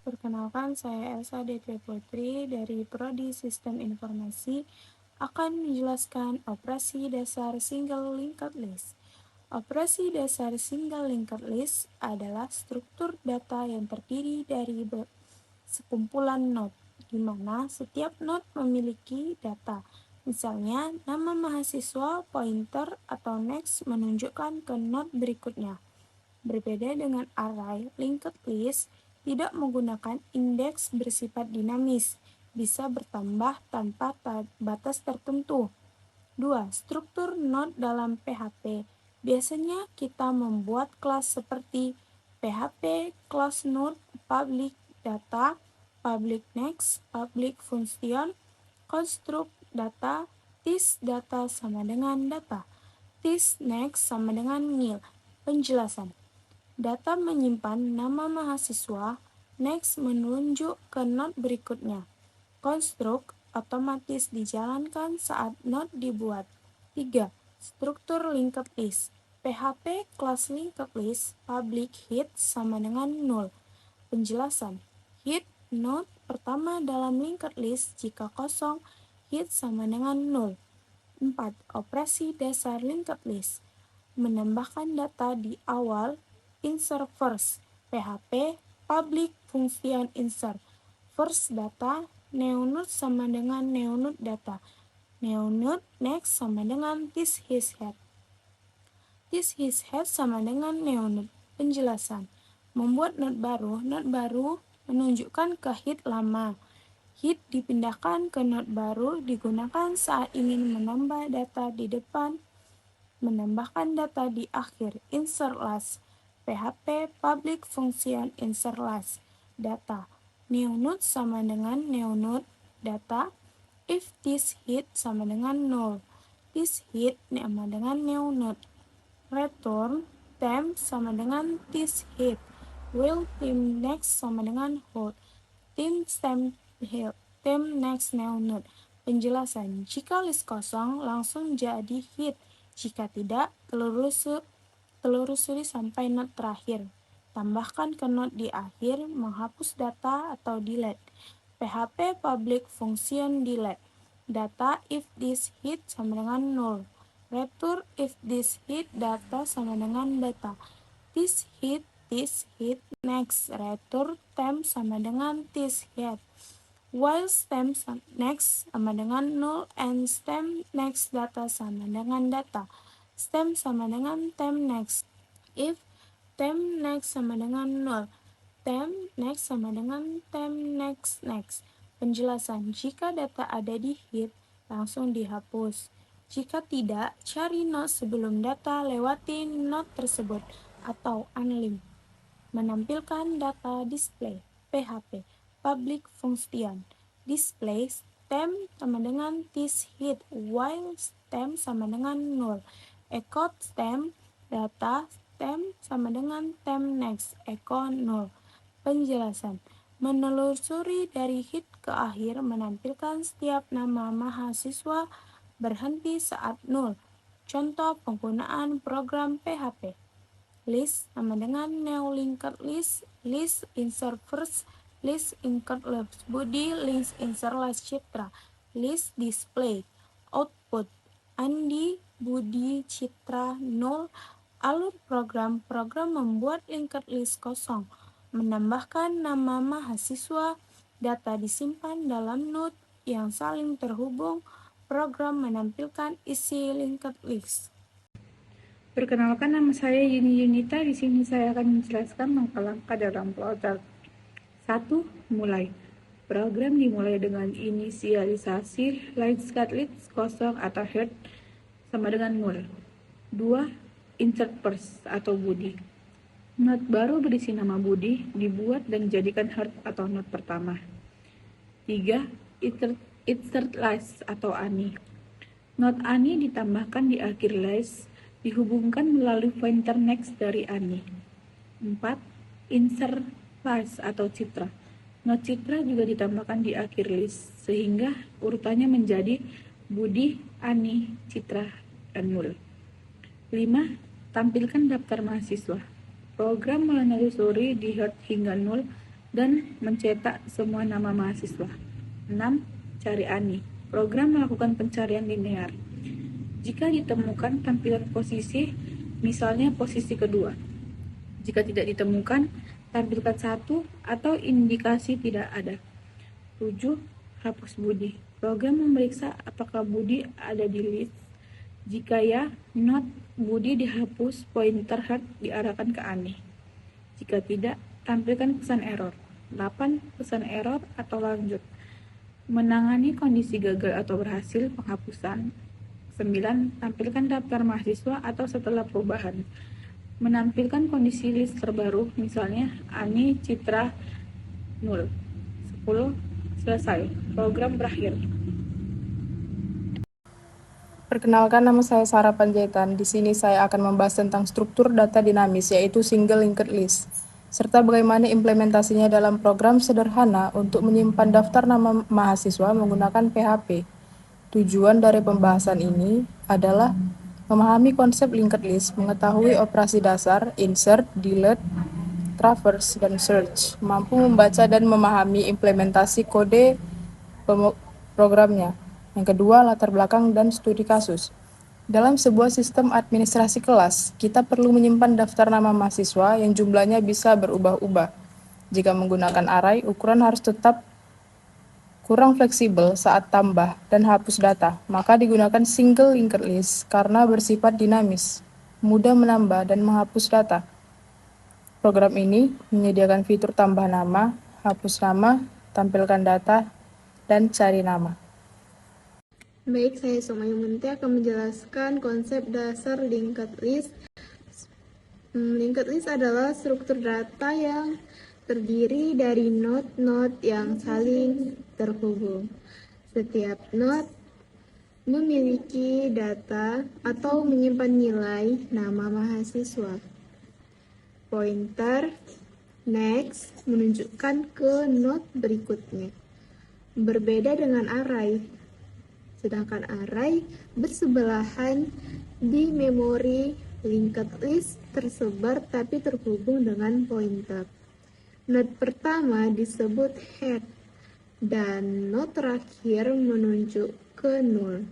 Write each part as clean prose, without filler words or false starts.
Perkenalkan, saya Elsa Detri Putri dari Prodi Sistem Informasi akan menjelaskan operasi dasar single linked list. Operasi dasar single linked list adalah struktur data yang terdiri dari sekumpulan node, di mana setiap node memiliki data. Misalnya, nama mahasiswa, pointer, atau next menunjukkan ke node berikutnya. Berbeda dengan array linked list, tidak menggunakan indeks bersifat dinamis, bisa bertambah tanpa batas tertentu. 2. Struktur node dalam PHP. Biasanya kita membuat kelas seperti PHP class node, public data, public next, public function, construct data, this data sama dengan data, this next sama dengan nil. Penjelasan. Data menyimpan nama mahasiswa, next menunjuk ke node berikutnya. Construct otomatis dijalankan saat node dibuat. 3. Struktur linked list. PHP class linked list public hit sama dengan 0. Penjelasan. Hit node pertama dalam linked list jika kosong, hit sama dengan 0. 4. Operasi dasar linked list. Menambahkan data di awal, insert first, PHP public function insert, first data, neonode sama dengan neonode data, neonode next sama dengan this his head, this his head sama dengan neonode. Penjelasan. Membuat node baru menunjukkan ke hit lama. Hit dipindahkan ke node baru digunakan saat ingin menambah data di depan, menambahkan data di akhir, insert last, PHP public function insert last, data, neonode sama dengan neonode data, if this hit sama dengan 0, this hit sama dengan neonode, return, temp sama dengan this hit, will temp next sama dengan hold, temp hit, temp next neonode. Penjelasan. Jika list kosong langsung jadi hit, jika tidak, telusuri sampai node terakhir. Tambahkan ke node di akhir, menghapus data atau delete. PHP public function delete. Data if this hit sama dengan 0. Return if this hit data sama dengan data. This hit, next. Return temp sama dengan this hit. While stem next sama dengan 0 and stem next data sama dengan data. Stem sama dengan temp next. If temp next sama dengan 0, temp next sama dengan temp next. Penjelasan. Jika data ada di hit, langsung dihapus. Jika tidak, cari node sebelum data lewati node tersebut atau unlink. Menampilkan data display. PHP public function display stem sama dengan this hit, while stem sama dengan 0, echo stem data, stem sama dengan temp next, echo 0. Penjelasan. Menelusuri dari hit ke akhir menampilkan setiap nama mahasiswa berhenti saat 0. Contoh penggunaan program PHP. List sama dengan new linked list, list insert first, list insert last body, list insert last citra, list display, output, Andi, Budi, Citra, 0, alur program membuat linked list kosong, menambahkan nama mahasiswa, data disimpan dalam node yang saling terhubung, program menampilkan isi linked list. Perkenalkan, nama saya Yuni Yunita. Di sini saya akan menjelaskan langkah-langkah dalam flowchart. 1. Mulai. Program dimulai dengan inisialisasi linked list kosong atau head sama dengan 0. 2. Insert first atau Budi. Node baru berisi nama Budi dibuat dan dijadikan head atau node pertama. 3. Insert last atau Ani. Node Ani ditambahkan di akhir list, dihubungkan melalui pointer next dari Ani. 4. Insert last atau Citra. Not citra juga ditambahkan di akhir list, sehingga urutannya menjadi Budi, Ani, Citra, dan Nul. 5. Tampilkan daftar mahasiswa. Program menelusuri di Heart hingga Nul dan mencetak semua nama mahasiswa. 6. Cari Ani. Program melakukan pencarian linear. Jika ditemukan tampilan posisi, misalnya posisi kedua. Jika tidak ditemukan, tampilkan 1 atau indikasi tidak ada. 7. Hapus Budi. Program memeriksa apakah Budi ada di list. Jika ya, not Budi dihapus, pointer heart diarahkan ke Ani. Jika tidak, tampilkan pesan error. 8. Pesan error atau lanjut. Menangani kondisi gagal atau berhasil penghapusan. 9. Tampilkan daftar mahasiswa atau setelah perubahan. Menampilkan kondisi list terbaru, misalnya Ani, Citra, Nul. 10. Selesai. Program berakhir. Perkenalkan, nama saya Sarah Panjaitan. Di sini saya akan membahas tentang struktur data dinamis, yaitu single linked list, serta bagaimana implementasinya dalam program sederhana untuk menyimpan daftar nama mahasiswa menggunakan PHP. Tujuan dari pembahasan ini adalah memahami konsep linked list, mengetahui operasi dasar, insert, delete, traverse, dan search, mampu membaca dan memahami implementasi kode programnya. Yang kedua, latar belakang dan studi kasus. Dalam sebuah sistem administrasi kelas, kita perlu menyimpan daftar nama mahasiswa yang jumlahnya bisa berubah-ubah. Jika menggunakan array, ukuran harus tetap kurang fleksibel saat tambah dan hapus data, maka digunakan single linked list karena bersifat dinamis, mudah menambah dan menghapus data. Program ini menyediakan fitur tambah nama, hapus nama, tampilkan data, dan cari nama. Baik, saya Sumayumunti akan menjelaskan konsep dasar linked list. Linked list adalah struktur data yang terdiri dari node-node yang saling terhubung. Setiap node memiliki data atau menyimpan nilai nama mahasiswa. Pointer next menunjukkan ke node berikutnya. Berbeda dengan array, sedangkan array bersebelahan di memori, linked list tersebar tapi terhubung dengan pointer. Node pertama disebut head dan node terakhir menunjuk ke nul.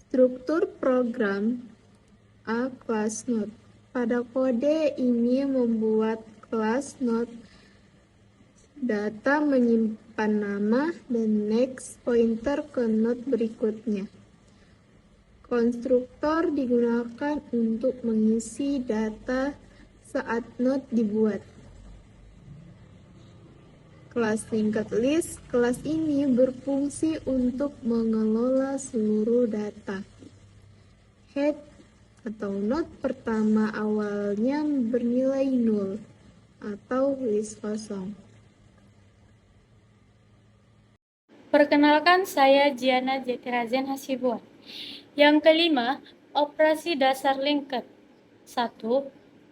Struktur program A class node. Pada kode ini membuat kelas node, data menyimpan nama, dan next pointer ke node berikutnya. Konstruktor digunakan untuk mengisi data saat node dibuat. Kelas linked list, kelas ini berfungsi untuk mengelola seluruh data. Head atau node pertama awalnya bernilai 0 atau list kosong. Perkenalkan, saya Giana Jetirazen Hasibuan. Yang kelima, operasi dasar linked. 1.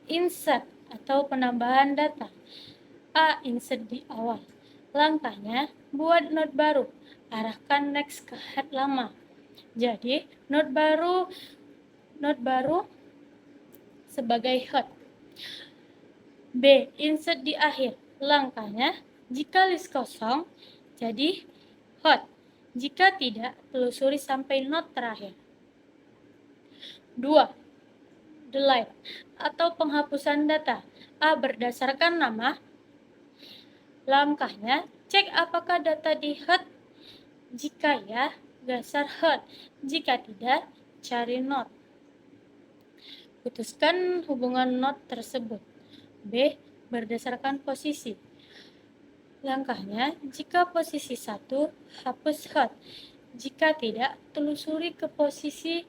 Insert atau penambahan data. A. Insert di awal. Langkahnya, buat node baru, arahkan next ke head lama. Jadi, node baru sebagai head. B. Insert di akhir. Langkahnya, jika list kosong, jadi head. Jika tidak, telusuri sampai node terakhir. 2. Delete atau penghapusan data. A. Berdasarkan nama. Langkahnya, cek apakah data di head. Jika ya, geser head. Jika tidak, cari node. Putuskan hubungan node tersebut. B. Berdasarkan posisi. Langkahnya, jika posisi 1, hapus head. Jika tidak, telusuri ke posisi,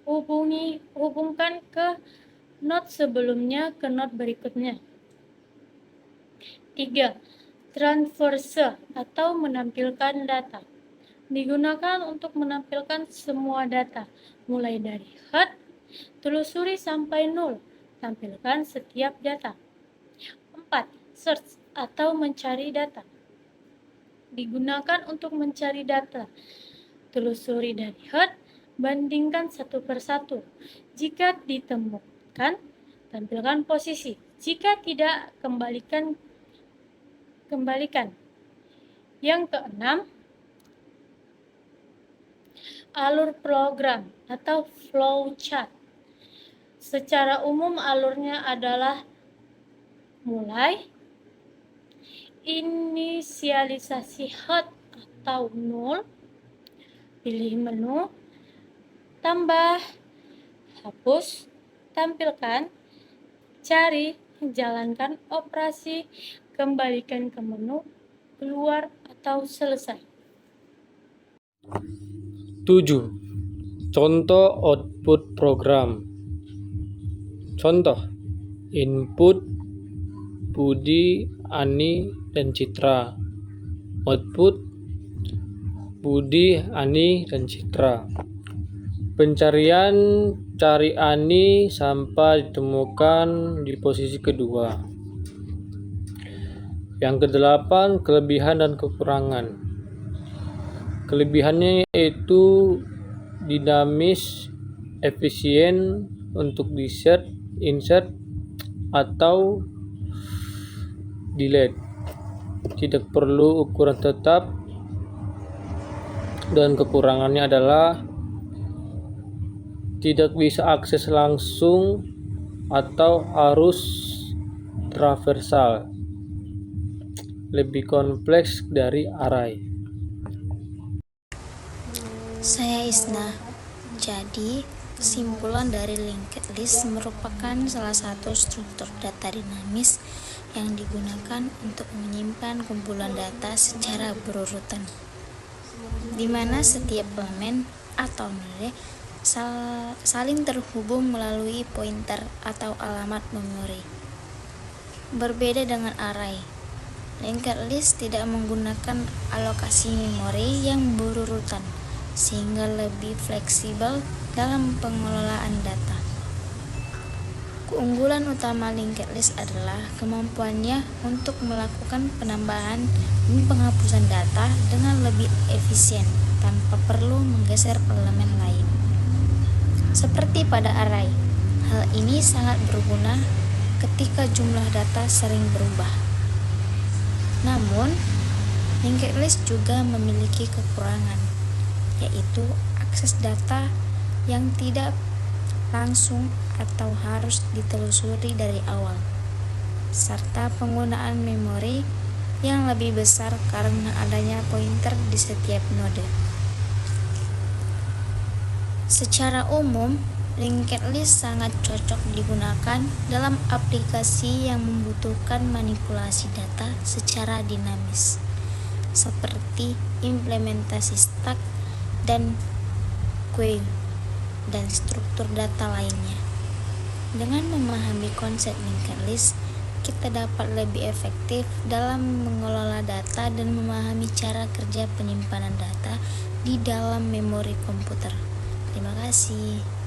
hubungkan ke node sebelumnya ke node berikutnya. 3. Transverse atau menampilkan data. Digunakan untuk menampilkan semua data, mulai dari head, telusuri sampai 0, tampilkan setiap data. 4. Search atau mencari data. Digunakan untuk mencari data. Telusuri dari hot, bandingkan satu persatu. Jika ditemukan, tampilkan posisi. Jika tidak, kembalikan. Yang keenam, alur program atau flowchart. Secara umum alurnya adalah mulai, inisialisasi hot atau nol, pilih menu, tambah, hapus, tampilkan, cari, jalankan operasi, kembalikan ke menu, keluar atau selesai. 7. Contoh output program. Contoh: input Budi, Ani, dan Citra. Output Budi, Ani, dan Citra. Pencarian, cari Ani sampai ditemukan di posisi kedua. Yang kedelapan, kelebihan dan kekurangan. Kelebihannya yaitu dinamis, efisien untuk insert, atau delete. Tidak perlu ukuran tetap. Dan kekurangannya adalah tidak bisa akses langsung atau harus traversal. Lebih kompleks dari array. Saya Isna. Jadi, kesimpulan dari linked list merupakan salah satu struktur data dinamis yang digunakan untuk menyimpan kumpulan data secara berurutan, di mana setiap elemen atau node saling terhubung melalui pointer atau alamat memori. Berbeda dengan array, linked list tidak menggunakan alokasi memori yang berurutan, sehingga lebih fleksibel dalam pengelolaan data. Keunggulan utama linked list adalah kemampuannya untuk melakukan penambahan dan penghapusan data dengan lebih efisien tanpa perlu menggeser elemen lain. Seperti pada array, hal ini sangat berguna ketika jumlah data sering berubah. Namun, linked list juga memiliki kekurangan, yaitu akses data yang tidak langsung atau harus ditelusuri dari awal, serta penggunaan memori yang lebih besar karena adanya pointer di setiap node. Secara umum, linked list sangat cocok digunakan dalam aplikasi yang membutuhkan manipulasi data secara dinamis, seperti implementasi stack dan queue dan struktur data lainnya. Dengan memahami konsep linked list, kita dapat lebih efektif dalam mengelola data dan memahami cara kerja penyimpanan data di dalam memori komputer. Terima kasih.